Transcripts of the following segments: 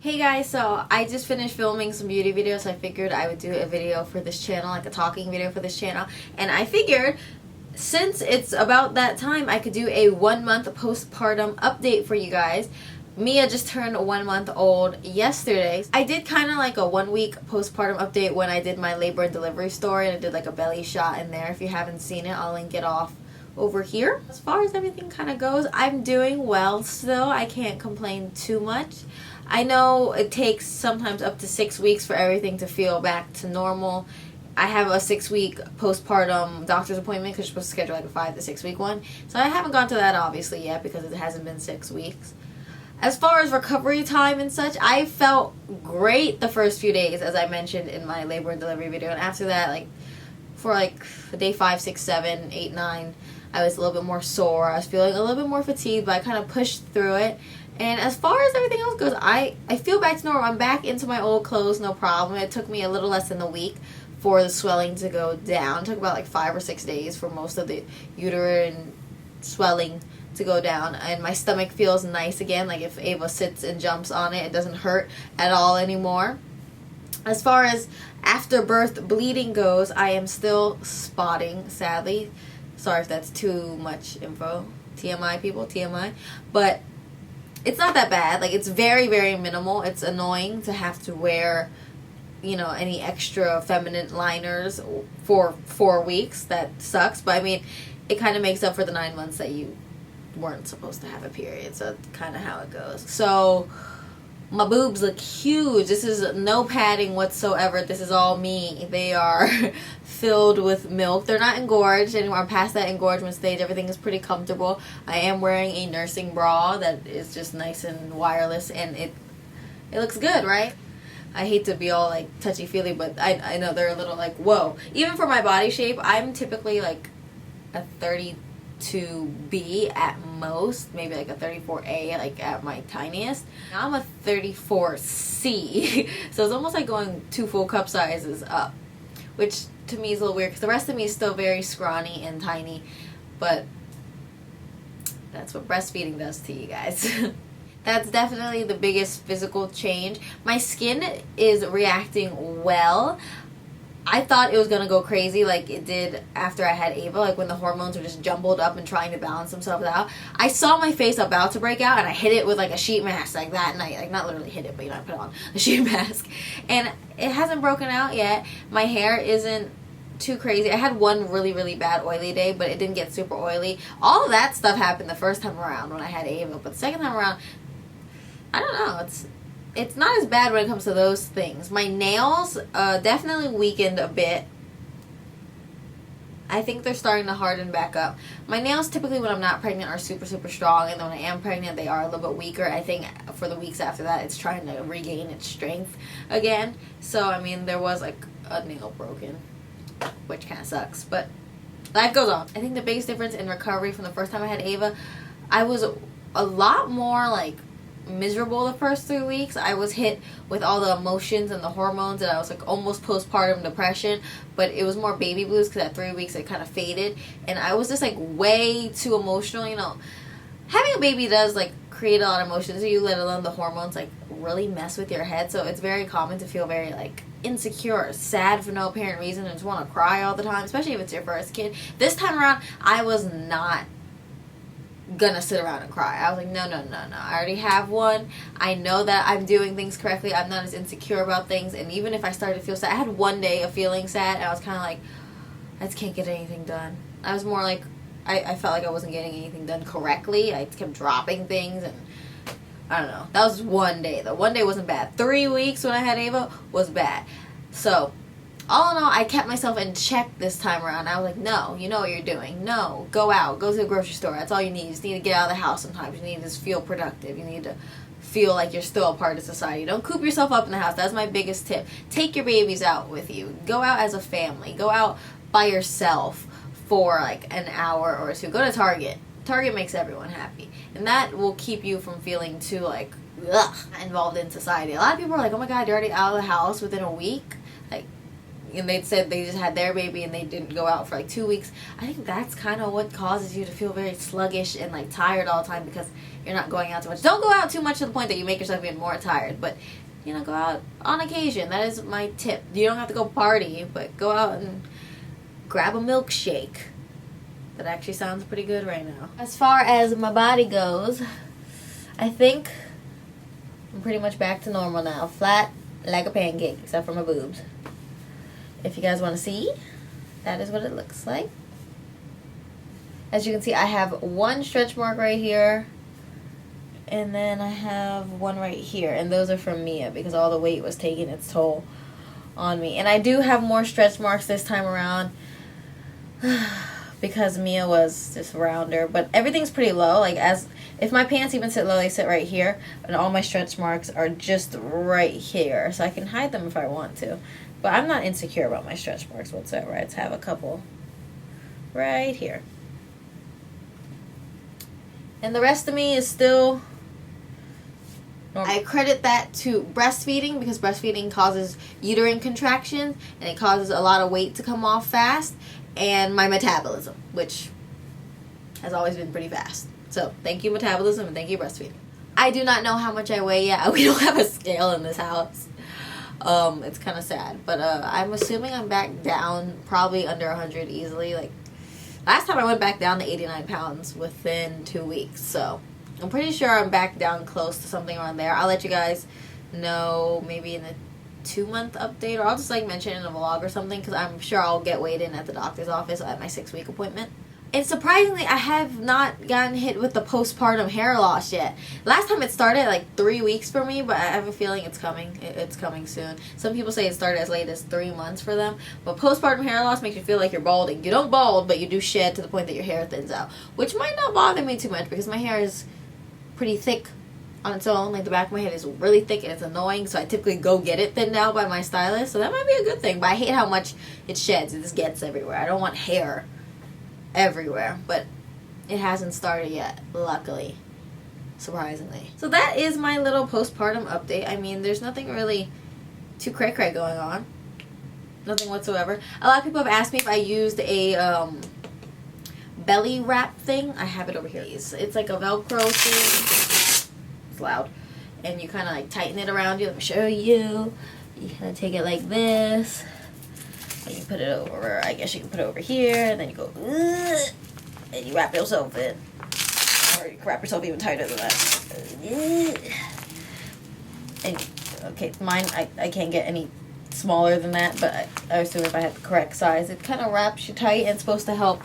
Hey guys, so I just finished filming some beauty videos, so I figured I would do a video for this channel, like a talking video for this channel. And I figured since it's about that time, I could do a 1 month postpartum update for you guys. Mia just turned 1 month old yesterday. I did kind of like a 1 week postpartum update when I did my labor and delivery story, and I did like a belly shot in there. If you haven't seen it, I'll link it off over here. As far as everything kind of goes, I'm doing well still. I can't complain too much. I know it takes sometimes up to 6 weeks for everything to feel back to normal. I have a 6-week postpartum doctor's appointment because you're supposed to schedule like a 5 to 6 week one. So I haven't gone to that obviously yet because it hasn't been 6 weeks. As far as recovery time and such, I felt great the first few days, as I mentioned in my labor and delivery video. And after that, like for like day 5, 6, 7, 8, 9, I was a little bit more sore. I was feeling a little bit more fatigued, but I kind of pushed through it. And as far as everything else goes, I feel back to normal. I'm back into my old clothes, no problem. It took me a little less than a week for the swelling to go down. It took about like 5 or 6 days for most of the uterine swelling to go down. And my stomach feels nice again. Like if Ava sits and jumps on it, it doesn't hurt at all anymore. As far as after birth bleeding goes, I am still spotting, sadly. Sorry if that's too much info. TMI, people, TMI. But it's not that bad. Like, it's very, very minimal. It's annoying to have to wear, you know, any extra feminine liners for 4 weeks. That sucks. But, I mean, it kind of makes up for the 9 months that you weren't supposed to have a period. So, that's kind of how it goes. So, my boobs look huge. This is no padding whatsoever. This is all me. They are filled with milk. They're not engorged anymore. I'm past that engorgement stage. Everything is pretty comfortable. I am wearing a nursing bra that is just nice and wireless, and it looks good, right? I hate to be all like touchy-feely, but I know they're a little like, whoa. Even for my body shape, I'm typically like a 32B at most, maybe like a 34A like at my tiniest. Now I'm a 34C, so it's almost like going 2 full cup sizes up, which to me is a little weird because the rest of me is still very scrawny and tiny, but that's what breastfeeding does to you guys. That's definitely the biggest physical change. My skin is reacting well. I thought it was going to go crazy like it did after I had Ava, like when the hormones were just jumbled up and trying to balance themselves out. I saw my face about to break out, and I hit it with like a sheet mask like that night. Like, not literally hit it, but you know, I put on a sheet mask. And it hasn't broken out yet. My hair isn't too crazy. I had one really, really bad oily day, but it didn't get super oily. All of that stuff happened the first time around when I had Ava, but the second time around, I don't know, it's not as bad when it comes to those things. My nails definitely weakened a bit. I think they're starting to harden back up. My nails typically when I'm not pregnant are super, super strong, and then when I am pregnant they are a little bit weaker. I think for the weeks after that it's trying to regain its strength again. So, I mean, there was like a nail broken, which kind of sucks, but life goes on. I think the biggest difference in recovery from the first time I had Ava, I was a lot more like miserable the first 3 weeks. I was hit with all the emotions and the hormones, and I was like almost postpartum depression, but it was more baby blues because at 3 weeks it kind of faded, and I was just like way too emotional. You know, having a baby does like create a lot of emotions to you, let alone the hormones like really mess with your head. So it's very common to feel very like insecure, sad for no apparent reason, and just want to cry all the time, especially if it's your first kid. This time around I was not gonna sit around and cry. I was like, no. I already have one. I know that I'm doing things correctly. I'm not as insecure about things. And even if I started to feel sad, I had one day of feeling sad, and I was kind of like, I just can't get anything done. I was more like, I felt like I wasn't getting anything done correctly. I kept dropping things, and I don't know. That was one day, though. One day wasn't bad. 3 weeks when I had Ava was bad. So, all in all, I kept myself in check this time around. I was like, no, you know what you're doing. No, go out. Go to the grocery store. That's all you need. You just need to get out of the house sometimes. You need to just feel productive. You need to feel like you're still a part of society. Don't coop yourself up in the house. That's my biggest tip. Take your babies out with you. Go out as a family. Go out by yourself for like an hour or 2. Go to Target. Target makes everyone happy. And that will keep you from feeling too like, ugh, involved in society. A lot of people are like, oh my God, you're already out of the house within a week. Like, and they said they just had their baby and they didn't go out for like 2 weeks. I think that's kind of what causes you to feel very sluggish and like tired all the time, because you're not going out too much. Don't go out too much to the point that you make yourself even more tired, but you know, go out on occasion. That is my tip. You don't have to go party, but go out and grab a milkshake. That actually sounds pretty good right now. As far as my body goes, I think I'm pretty much back to normal now. Flat like a pancake, except for my boobs. If you guys want to see, that is what it looks like. As you can see, I have one stretch mark right here, and then I have one right here, and those are from Mia because all the weight was taking its toll on me. And I do have more stretch marks this time around because Mia was just rounder, but everything's pretty low. Like, as if my pants even sit low, they sit right here, and all my stretch marks are just right here, so I can hide them if I want to. But I'm not insecure about my stretch marks whatsoever. I just have a couple right here. And the rest of me is still normal. I credit that to breastfeeding, because breastfeeding causes uterine contractions, and it causes a lot of weight to come off fast, and my metabolism, which has always been pretty fast. So thank you, metabolism, and thank you, breastfeeding. I do not know how much I weigh yet. We don't have a scale in this house. It's kind of sad, but I'm assuming I'm back down probably under 100 easily. Like, last time I went back down to 89 pounds within 2 weeks, so I'm pretty sure I'm back down close to something around there. I'll let you guys know maybe in a 2-month update, or I'll just like mention it in a vlog or something, because I'm sure I'll get weighed in at the doctor's office at my 6-week appointment. And surprisingly, I have not gotten hit with the postpartum hair loss yet. Last time it started like 3 weeks for me, but I have a feeling it's coming. It's coming soon. Some people say it started as late as 3 months for them. But postpartum hair loss makes you feel like you're balding. You don't bald, but you do shed to the point that your hair thins out, which might not bother me too much because my hair is pretty thick on its own. Like, the back of my head is really thick and it's annoying, so I typically go get it thinned out by my stylist. So that might be a good thing. But I hate how much it sheds. It just gets everywhere. I don't want hair everywhere, but it hasn't started yet, luckily, surprisingly. So that is my little postpartum update. I mean, there's nothing really too cray-cray going on, nothing whatsoever. A lot of people have asked me if I used a belly wrap thing. I have it over here. It's like a Velcro thing. It's loud, and you kind of like tighten it around you. Let me show you. You kind of take it like this. And you put it over, I guess you can put it over here, and then you go, and you wrap yourself in. Or you can wrap yourself even tighter than that. And, okay, mine, I can't get any smaller than that, but I assume if I had the correct size, it kind of wraps you tight, and it's supposed to help,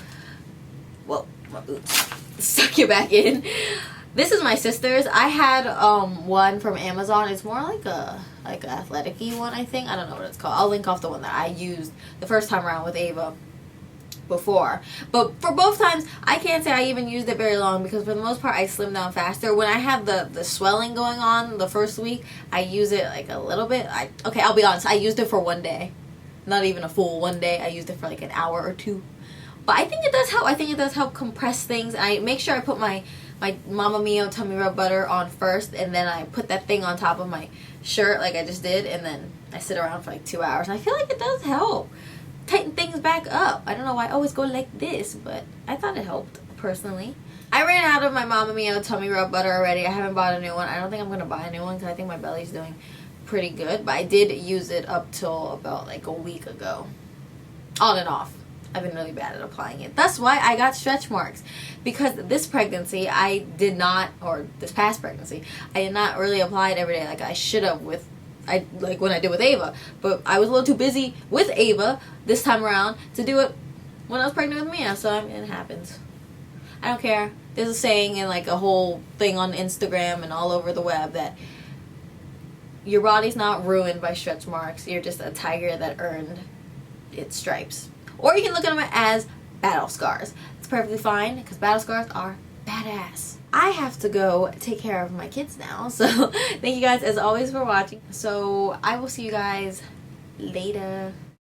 well, my boots, suck you back in. This is my sister's. I had one from Amazon. It's more like a athletic-y one, I think. I don't know what it's called. I'll link off the one that I used the first time around with Ava before. But for both times, I can't say I even used it very long, because for the most part, I slimmed down faster. When I have the swelling going on the first week, I use it like a little bit. Okay, I'll be honest. I used it for 1 day. Not even a full 1 day. I used it for like an hour or two. But I think it does help. I think it does help compress things. I make sure I put my Mama Mio tummy rub butter on first, and then I put that thing on top of my shirt like I just did, and then I sit around for like 2 hours. And I feel like it does help tighten things back up. I don't know why I always go like this, but I thought it helped personally. I ran out of my Mama Mio tummy rub butter already. I haven't bought a new one. I don't think I'm going to buy a new one because I think my belly's doing pretty good, but I did use it up till about like a week ago. On and off. I've been really bad at applying it. That's why I got stretch marks. Because this pregnancy, I did not, or this past pregnancy, I did not really apply it every day like I should have like when I did with Ava. But I was a little too busy with Ava this time around to do it when I was pregnant with Mia. So, I mean, it happens. I don't care. There's a saying and like a whole thing on Instagram and all over the web that your body's not ruined by stretch marks. You're just a tiger that earned its stripes. Or you can look at them as battle scars. It's perfectly fine, because battle scars are badass. I have to go take care of my kids now, so thank you guys as always for watching. So I will see you guys later.